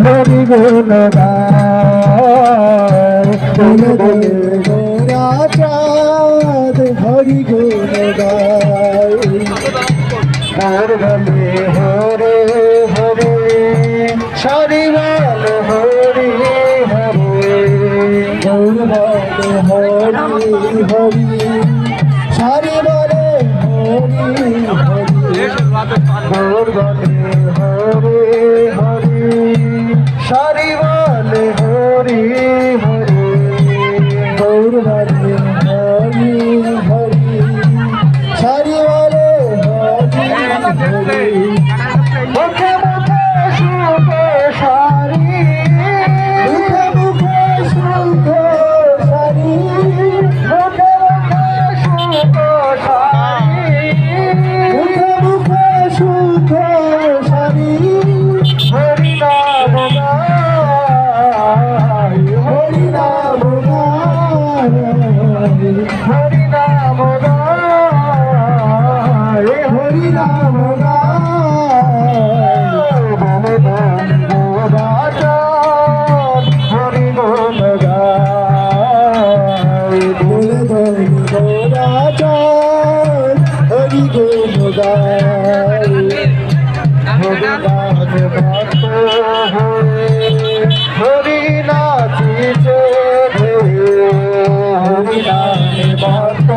হরি গুণ গায় চাঁদ হরি গুণ গায় হর বলে হরে হরে সারি বল হরি হরে গৌর বলে হরি হরি সারি বলে হরি হরি গৌর বলে হরে হরে সারি বলে হরি হরে গৌর বলে হরি হরি সারি বলে হরি হরি মুখে মুখে সুখ সারি মুখে মুখে সুখ সারি মুখে মুখে সুখ সারি মুখে মুখে সুখ সারি হরি নাম গায় হরি নাম গায় হরি নাম গায় হরি নাম হরি গুণ গায় বলে হরি গুণ গায় হরি নাচিছে হরি নামে